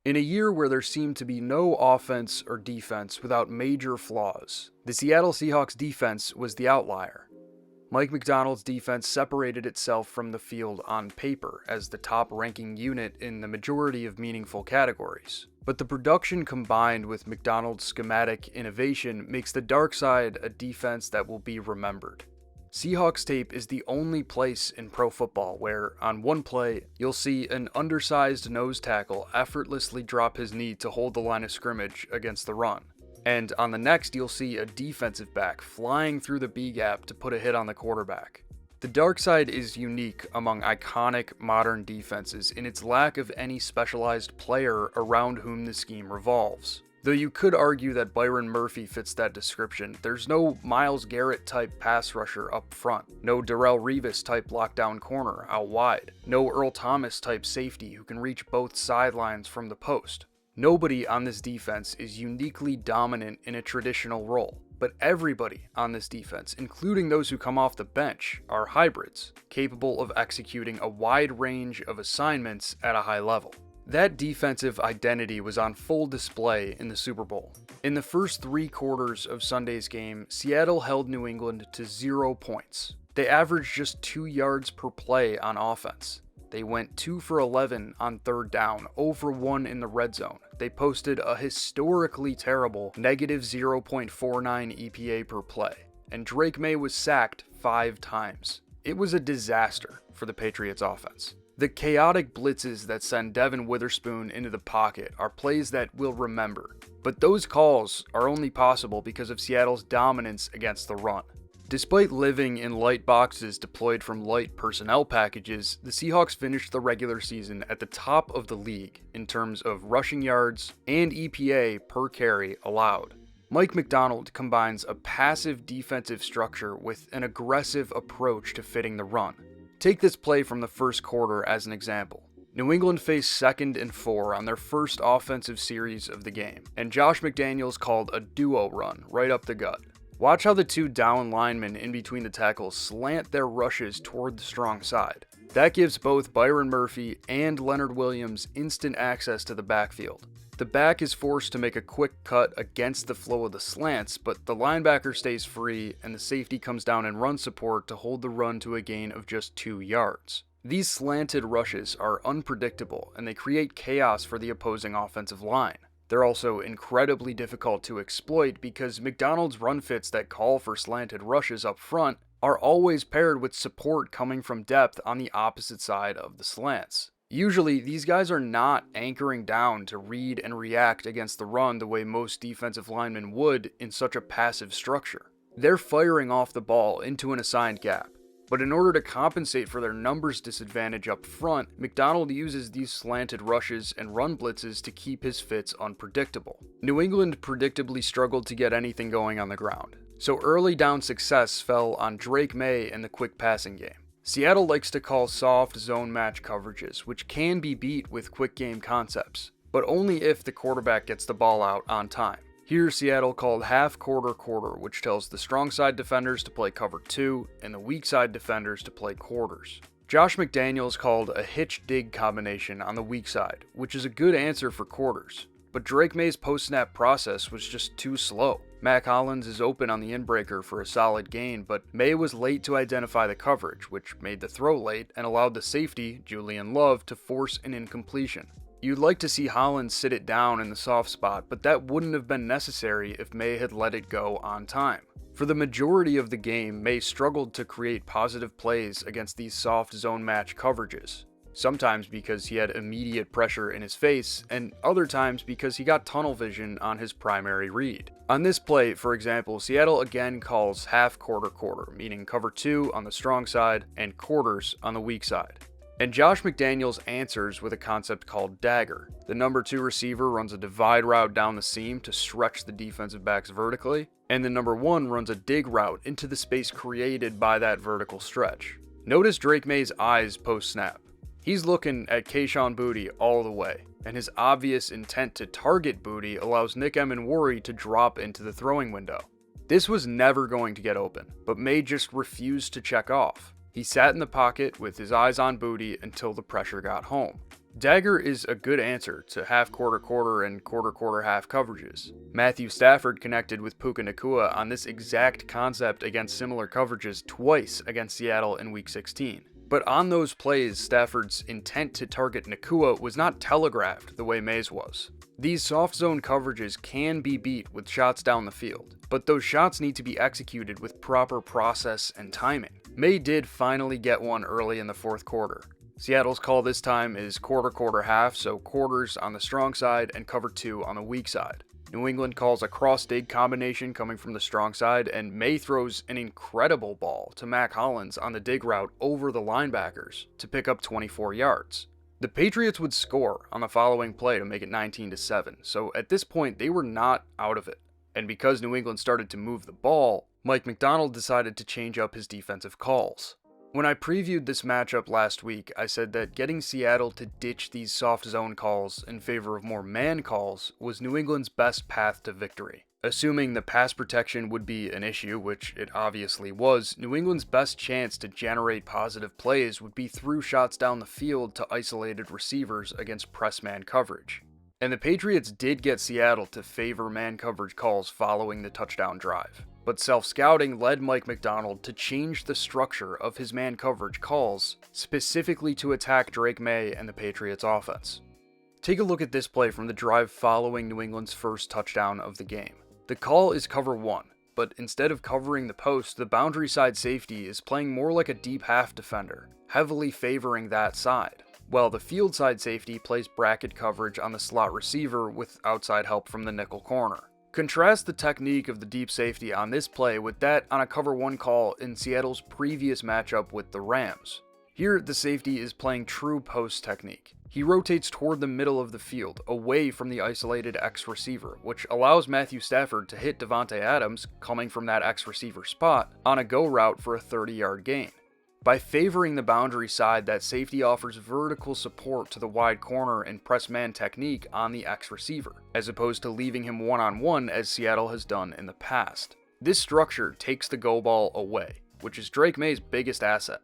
In a year where there seemed to be no offense or defense without major flaws, the Seattle Seahawks defense was the outlier. Mike Macdonald's defense separated itself from the field on paper as the top-ranking unit in the majority of meaningful categories. But the production combined with Macdonald's schematic innovation makes the dark side a defense that will be remembered. Seahawks tape is the only place in pro football where, on one play, you'll see an undersized nose tackle effortlessly drop his knee to hold the line of scrimmage against the run. And on the next, you'll see a defensive back flying through the B-gap to put a hit on the quarterback. The dark side is unique among iconic modern defenses in its lack of any specialized player around whom the scheme revolves. Though you could argue that Byron Murphy fits that description, there's no Myles Garrett type pass rusher up front, no Darrelle Revis type lockdown corner out wide, no Earl Thomas type safety who can reach both sidelines from the post. Nobody on this defense is uniquely dominant in a traditional role, but everybody on this defense, including those who come off the bench, are hybrids, capable of executing a wide range of assignments at a high level. That defensive identity was on full display in the Super Bowl. In the first 3 quarters of Sunday's game, Seattle held New England to 0 points. They averaged just 2 yards per play on offense. They went 2 for 11 on 3rd down, 0 for 1 in the red zone. They posted a historically terrible negative 0.49 EPA per play. And Drake Maye was sacked 5 times. It was a disaster for the Patriots offense. The chaotic blitzes that send Devin Witherspoon into the pocket are plays that we'll remember, but those calls are only possible because of Seattle's dominance against the run. Despite living in light boxes deployed from light personnel packages, the Seahawks finished the regular season at the top of the league in terms of rushing yards and EPA per carry allowed. Mike Macdonald combines a passive defensive structure with an aggressive approach to fitting the run. Take this play from the first quarter as an example. New England faced 2nd and 4 on their first offensive series of the game, and Josh McDaniels called a duo run right up the gut. Watch how the 2 down linemen in between the tackles slant their rushes toward the strong side. That gives both Byron Murphy and Leonard Williams instant access to the backfield. The back is forced to make a quick cut against the flow of the slants, but the linebacker stays free and the safety comes down in run support to hold the run to a gain of just 2 yards. These slanted rushes are unpredictable and they create chaos for the opposing offensive line. They're also incredibly difficult to exploit because Macdonald's run fits that call for slanted rushes up front are always paired with support coming from depth on the opposite side of the slants. Usually, these guys are not anchoring down to read and react against the run the way most defensive linemen would in such a passive structure. They're firing off the ball into an assigned gap. But in order to compensate for their numbers disadvantage up front, Macdonald uses these slanted rushes and run blitzes to keep his fits unpredictable. New England predictably struggled to get anything going on the ground, so early down success fell on Drake Maye in the quick passing game. Seattle likes to call soft zone match coverages, which can be beat with quick game concepts, but only if the quarterback gets the ball out on time. Here, Seattle called half quarter, which tells the strong side defenders to play cover 2 and the weak side defenders to play quarters. Josh McDaniels called a hitch-dig combination on the weak side, which is a good answer for quarters. But Drake Maye's post-snap process was just too slow. Mac Hollins is open on the inbreaker for a solid gain, but Maye was late to identify the coverage, which made the throw late and allowed the safety, Julian Love, to force an incompletion. You'd like to see Hollins sit it down in the soft spot, but that wouldn't have been necessary if Maye had let it go on time. For the majority of the game, Maye struggled to create positive plays against these soft zone match coverages. Sometimes because he had immediate pressure in his face, and other times because he got tunnel vision on his primary read. On this play, for example, Seattle again calls half quarter, meaning cover 2 on the strong side and quarters on the weak side. And Josh McDaniels answers with a concept called dagger. The number 2 receiver runs a divide route down the seam to stretch the defensive backs vertically, and the number 1 runs a dig route into the space created by that vertical stretch. Notice Drake Maye's eyes post-snap. He's looking at Kayshon Boutte all the way, and his obvious intent to target Boutte allows Nick Emenwari to drop into the throwing window. This was never going to get open, but Maye just refused to check off. He sat in the pocket with his eyes on Boutte until the pressure got home. Dagger is a good answer to half-quarter-quarter and quarter-quarter-half coverages. Matthew Stafford connected with Puka Nacua on this exact concept against similar coverages twice against Seattle in Week 16. But on those plays, Stafford's intent to target Nacua was not telegraphed the way Maye's was. These soft zone coverages can be beat with shots down the field, but those shots need to be executed with proper process and timing. Maye did finally get one early in the fourth quarter. Seattle's call this time is quarter-quarter-half, so quarters on the strong side and cover 2 on the weak side. New England calls a cross-dig combination coming from the strong side, and Maye throws an incredible ball to Mac Hollins on the dig route over the linebackers to pick up 24 yards. The Patriots would score on the following play to make it 19-7, so at this point they were not out of it. And because New England started to move the ball, Mike Macdonald decided to change up his defensive calls. When I previewed this matchup last week, I said that getting Seattle to ditch these soft zone calls in favor of more man calls was New England's best path to victory. Assuming the pass protection would be an issue, which it obviously was, New England's best chance to generate positive plays would be through shots down the field to isolated receivers against press man coverage. And the Patriots did get Seattle to favor man coverage calls following the touchdown drive. But self-scouting led Mike Macdonald to change the structure of his man coverage calls, specifically to attack Drake Maye and the Patriots offense. Take a look at this play from the drive following New England's first touchdown of the game. The call is cover 1, but instead of covering the post, the boundary side safety is playing more like a deep half defender, heavily favoring that side, while the field side safety plays bracket coverage on the slot receiver with outside help from the nickel corner. Contrast the technique of the deep safety on this play with that on a cover 1 call in Seattle's previous matchup with the Rams. Here, the safety is playing true post technique. He rotates toward the middle of the field, away from the isolated X receiver, which allows Matthew Stafford to hit Davante Adams, coming from that X receiver spot, on a go route for a 30-yard gain. By favoring the boundary side, that safety offers vertical support to the wide corner and press man technique on the X receiver, as opposed to leaving him one-on-one as Seattle has done in the past. This structure takes the go ball away, which is Drake Maye's biggest asset.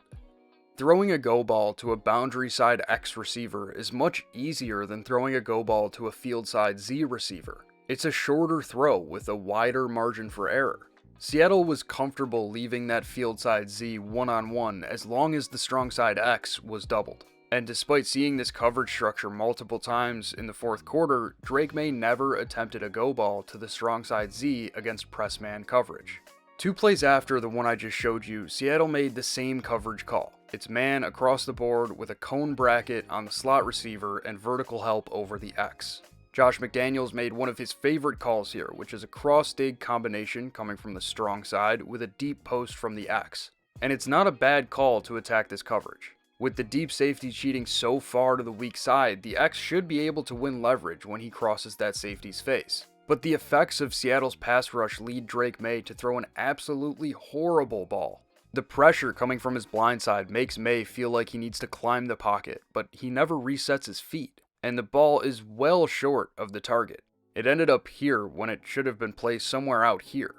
Throwing a go ball to a boundary side X receiver is much easier than throwing a go ball to a field side Z receiver. It's a shorter throw with a wider margin for error. Seattle was comfortable leaving that field side Z one-on-one as long as the strong side X was doubled. And despite seeing this coverage structure multiple times in the fourth quarter, Drake Maye never attempted a go ball to the strong side Z against press man coverage. 2 plays after the one I just showed you, Seattle made the same coverage call. It's man across the board with a cone bracket on the slot receiver and vertical help over the X. Josh McDaniels made one of his favorite calls here, which is a cross-dig combination coming from the strong side with a deep post from the X. And it's not a bad call to attack this coverage. With the deep safety cheating so far to the weak side, the X should be able to win leverage when he crosses that safety's face. But the effects of Seattle's pass rush lead Drake Maye to throw an absolutely horrible ball. The pressure coming from his blind side makes Maye feel like he needs to climb the pocket, but he never resets his feet, and the ball is well short of the target. It ended up here when it should have been placed somewhere out here.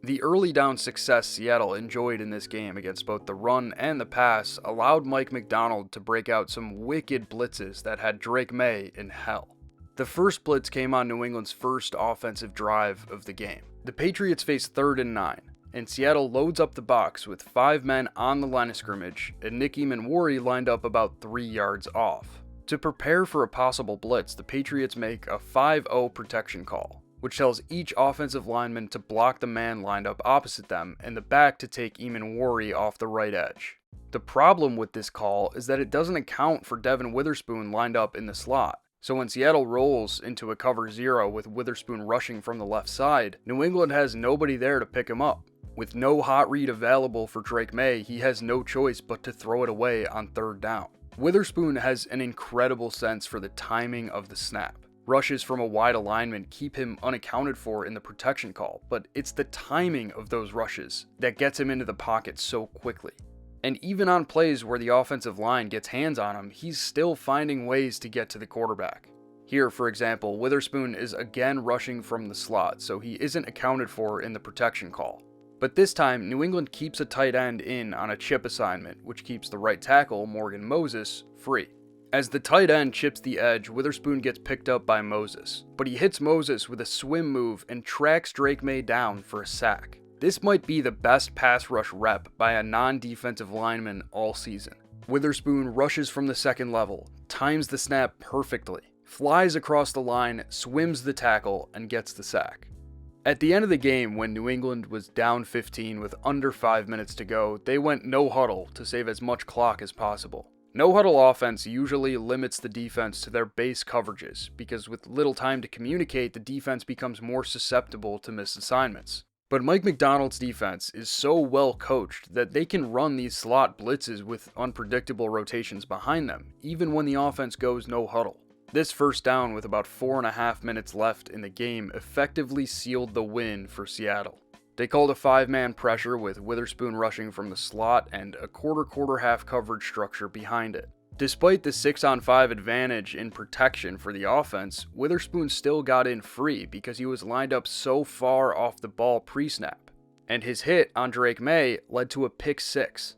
The early down success Seattle enjoyed in this game against both the run and the pass allowed Mike Macdonald to break out some wicked blitzes that had Drake Maye in hell. The first blitz came on New England's first offensive drive of the game. The Patriots face 3rd and 9, and Seattle loads up the box with 5 men on the line of scrimmage, and Nicky Manwari lined up about 3 yards off. To prepare for a possible blitz, the Patriots make a 5-0 protection call, which tells each offensive lineman to block the man lined up opposite them and the back to take Manwari off the right edge. The problem with this call is that it doesn't account for Devin Witherspoon lined up in the slot. So when Seattle rolls into a cover 0 with Witherspoon rushing from the left side, New England has nobody there to pick him up. With no hot read available for Drake Maye, he has no choice but to throw it away on 3rd down. Witherspoon has an incredible sense for the timing of the snap. Rushes from a wide alignment keep him unaccounted for in the protection call, but it's the timing of those rushes that gets him into the pocket so quickly. And even on plays where the offensive line gets hands on him, he's still finding ways to get to the quarterback. Here, for example, Witherspoon is again rushing from the slot, so he isn't accounted for in the protection call. But this time, New England keeps a tight end in on a chip assignment, which keeps the right tackle, Morgan Moses, free. As the tight end chips the edge, Witherspoon gets picked up by Moses, but he hits Moses with a swim move and tracks Drake Maye down for a sack. This might be the best pass rush rep by a non-defensive lineman all season. Witherspoon rushes from the second level, times the snap perfectly, flies across the line, swims the tackle, and gets the sack. At the end of the game, when New England was down 15 with under 5 minutes to go, they went no huddle to save as much clock as possible. No huddle offense usually limits the defense to their base coverages, because with little time to communicate, the defense becomes more susceptible to missed assignments. But Mike Macdonald's defense is so well coached that they can run these slot blitzes with unpredictable rotations behind them, even when the offense goes no huddle. This first down with about 4.5 minutes left in the game effectively sealed the win for Seattle. They called a 5-man pressure with Witherspoon rushing from the slot and a quarter-half coverage structure behind it. Despite the 6-on-5 advantage in protection for the offense, Witherspoon still got in free because he was lined up so far off the ball pre-snap, and his hit on Drake Maye led to a pick six.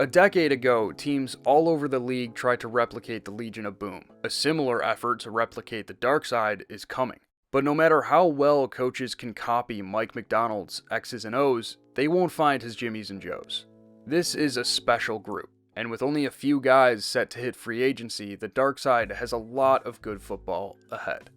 A decade ago, teams all over the league tried to replicate the Legion of Boom. A similar effort to replicate the dark side is coming. But no matter how well coaches can copy Mike Macdonald's X's and O's, they won't find his Jimmies and Joes. This is a special group, and with only a few guys set to hit free agency, the dark side has a lot of good football ahead.